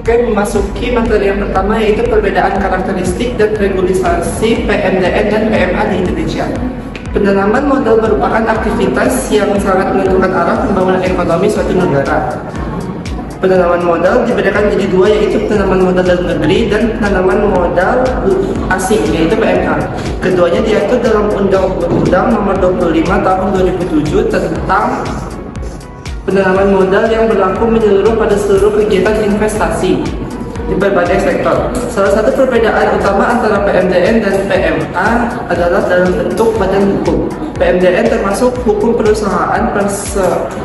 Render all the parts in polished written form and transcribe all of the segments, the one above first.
Oke, memasuki materi yang pertama yaitu perbedaan karakteristik dan regulasi PMDN dan PMA di Indonesia. Penanaman modal merupakan aktivitas yang sangat menentukan arah pembangunan ekonomi suatu negara. Penanaman modal dibedakan menjadi dua, yaitu penanaman modal dalam negeri dan penanaman modal asing, yaitu PMA. Keduanya diatur dalam Undang-Undang Nomor 25 Tahun 2007 tentang penanaman modal yang berlaku menyeluruh pada seluruh kegiatan investasi di berbagai sektor. Salah satu perbedaan utama antara PMDN dan PMA adalah dalam bentuk badan hukum. PMDN termasuk hukum perusahaan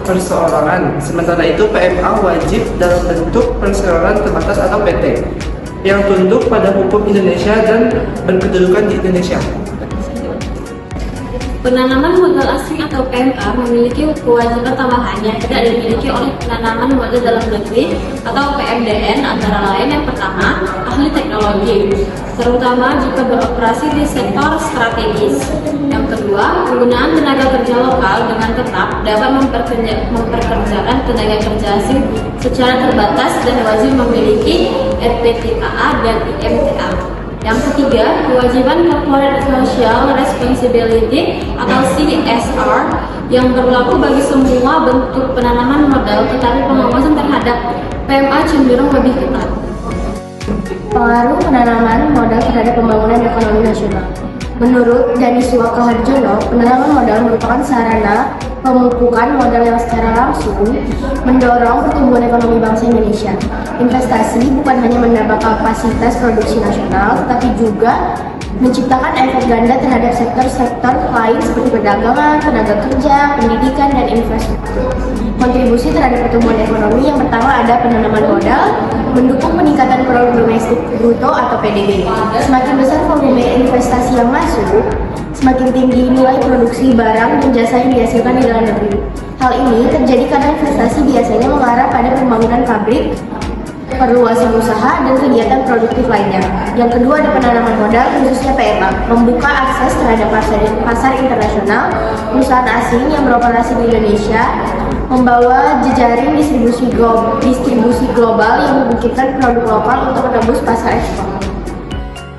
perseorangan, sementara itu PMA wajib dalam bentuk perseorangan terbatas atau PT, yang tunduk pada hukum Indonesia dan berkedudukan di Indonesia. Penanaman modal asing atau PMA memiliki kewajiban tambahan yang tidak dimiliki oleh penanaman modal dalam negeri atau PMDN, antara lain yang pertama, ahli teknologi, terutama jika beroperasi di sektor strategis. Yang kedua, penggunaan tenaga kerja lokal dengan tetap dapat memperkerjakan tenaga kerja asing secara terbatas dan wajib memiliki RPTKA dan IMTA. Yang ketiga, kewajiban Corporate Social Responsibility atau CSR yang berlaku bagi semua bentuk penanaman modal, tetapi pengawasan terhadap PMA cenderung lebih ketat. Pengaruh penanaman modal terhadap pembangunan ekonomi nasional. Menurut Dani Suwakaharjono, penanaman modal merupakan sarana pemupukan modal yang secara langsung mendorong pertumbuhan ekonomi bangsa Indonesia. Investasi bukan hanya menambah kapasitas produksi nasional, tetapi juga menciptakan efek ganda terhadap sektor-sektor lain seperti perdagangan, tenaga kerja, pendidikan, dan infrastruktur. Kontribusi terhadap pertumbuhan ekonomi yang pertama ada penanaman modal, mendukung peningkatan produk domestik bruto atau PDB. Semakin besar volume investasi yang masuk, semakin tinggi nilai produksi barang dan jasa yang dihasilkan di dalam negeri. Hal ini terjadi karena investasi biasanya mengarah pada pembangunan pabrik, perluasan usaha, dan kegiatan produktif lainnya. Yang kedua ada penanaman modal, khususnya PMA, membuka akses terhadap pasar internasional. Perusahaan asing yang beroperasi di Indonesia membawa jejaring distribusi global yang memungkinkan produk lokal untuk menembus pasar ekspor.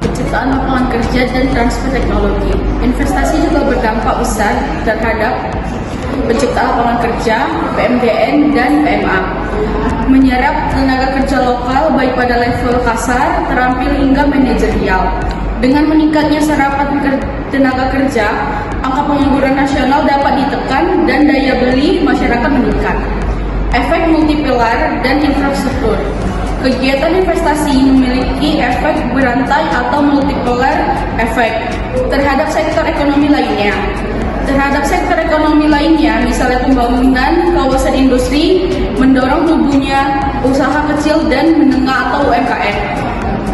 Penciptaan lapangan kerja dan transfer teknologi. Investasi juga berdampak besar terhadap penciptaan lapangan kerja, PMDN, dan PMA. Menyerap tenaga kerja lokal baik pada level kasar, terampil hingga manajerial. Dengan meningkatnya serapan tenaga kerja, angka pengangguran nasional dapat ditekan dan daya beli masyarakat meningkat. Efek multipilar dan infrastruktur. Kegiatan investasi memiliki efek berantai atau multiplier efek terhadap sektor ekonomi lainnya. Misalnya pembangunan kawasan industri, mendorong tumbuhnya usaha kecil dan menengah atau UMKM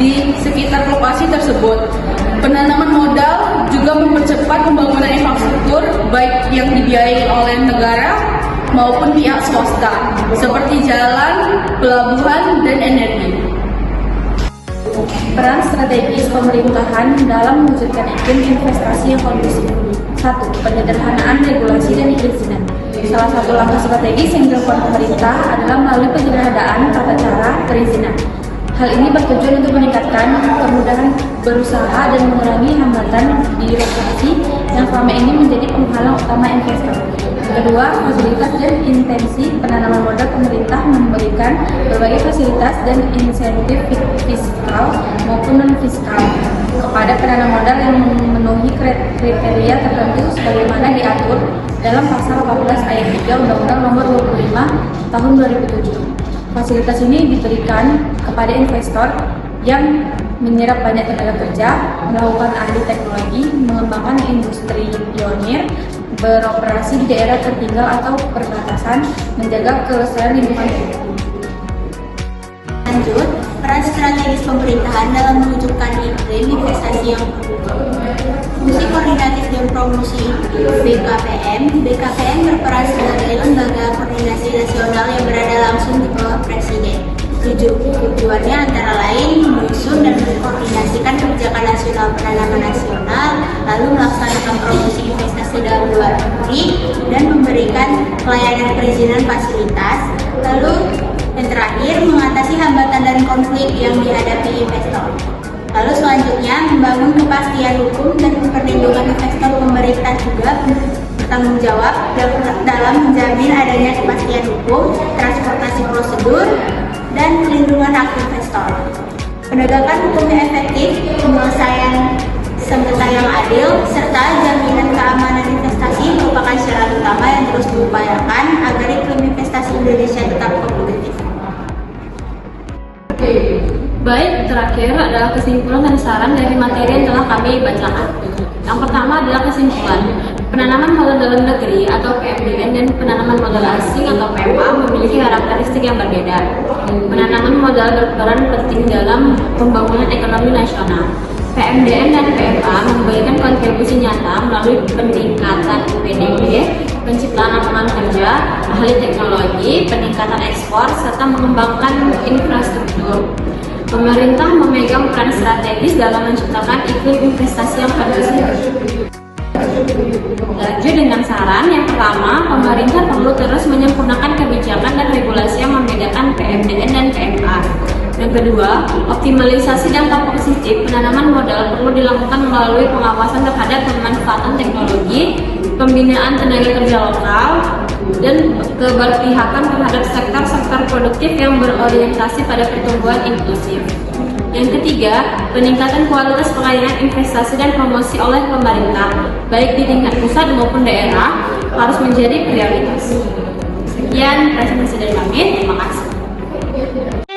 di sekitar lokasi tersebut. Penanaman modal juga mempercepat pembangunan infrastruktur baik yang dibiayai oleh negara maupun pihak swasta, seperti jalan, pelabuhan, dan energi. Peran strategis pemerintahan dalam mewujudkan iklim investasi yang kondusif. 1. Penyederhanaan regulasi dan perizinan. Salah satu langkah strategis yang dilakukan pemerintah adalah melalui penyederhanaan tata cara perizinan. Hal ini bertujuan untuk meningkatkan kemudahan berusaha dan mengurangi hambatan birokrasi yang selama ini menjadi penghalang utama investor. Kedua, fasilitas dan intensi penanaman modal. Pemerintah memberikan berbagai fasilitas dan insentif fiskal maupun non-fiskal kepada penanam modal yang memenuhi kriteria tertentu sebagaimana diatur dalam pasal 14 ayat 3 Undang-Undang Nomor 25 Tahun 2007. Fasilitas ini diberikan kepada investor yang menyerap banyak tenaga kerja, melakukan ahli teknologi, mengembangkan industri pionir, beroperasi di daerah tertinggal atau perbatasan, menjaga kelestarian lingkungan hidup. Lanjut, peran strategis pemerintahan dalam mewujudkan iklim investasi yang terbuka. Fungsi koordinatif dan promosi BKPM. BKPM berperan sebagai lembaga koordinasi nasional yang berada langsung di bawah Presiden. Tujuannya antara lain menyusun dan mengkoordinasikan kebijakan nasional penanaman nasional, lalu melaksanakan promosi investasi dalam luar negeri, dan memberikan pelayanan perizinan fasilitas. Lalu Dan terakhir, mengatasi hambatan dan konflik yang dihadapi investor. Lalu selanjutnya, membangun kepastian hukum dan perlindungan investor. Pemerintah juga bertanggung jawab dalam menjamin adanya kepastian hukum, transportasi prosedur, dan perlindungan hak investor. Penegakan hukum yang efektif, penyelesaian sengketa yang adil, serta jaminan keamanan investasi merupakan syarat utama yang terus diupayakan agar iklim investasi Indonesia tetap kompetitif. Baik, terakhir adalah kesimpulan dan saran dari materi yang telah kami bacakan. Yang pertama adalah kesimpulan. Penanaman modal dalam negeri atau PMDN dan penanaman modal asing atau PMA memiliki karakteristik yang berbeda. Penanaman modal berperan penting dalam pembangunan ekonomi nasional. PMDN dan PMA memberikan kontribusi nyata melalui peningkatan PDB, penciptaan lapangan kerja, ahli teknologi, peningkatan ekspor, serta mengembangkan infrastruktur. Pemerintah memegang peran strategis dalam menciptakan iklim investasi yang kondusif. Lanjut dengan saran, yang pertama, pemerintah perlu terus menyempurnakan kebijakan dan regulasi yang membedakan PMDN dan PMA. Yang kedua, optimalisasi dampak positif penanaman modal perlu dilakukan melalui pengawasan terhadap pemanfaatan teknologi, pembinaan tenaga kerja lokal, dan keberpihakan terhadap sektor-sektor produktif yang berorientasi pada pertumbuhan inklusif. Yang ketiga, peningkatan kualitas pelayanan investasi dan promosi oleh pemerintah, baik di tingkat pusat maupun daerah, harus menjadi prioritas. Sekian presentasi dari kami, terima kasih.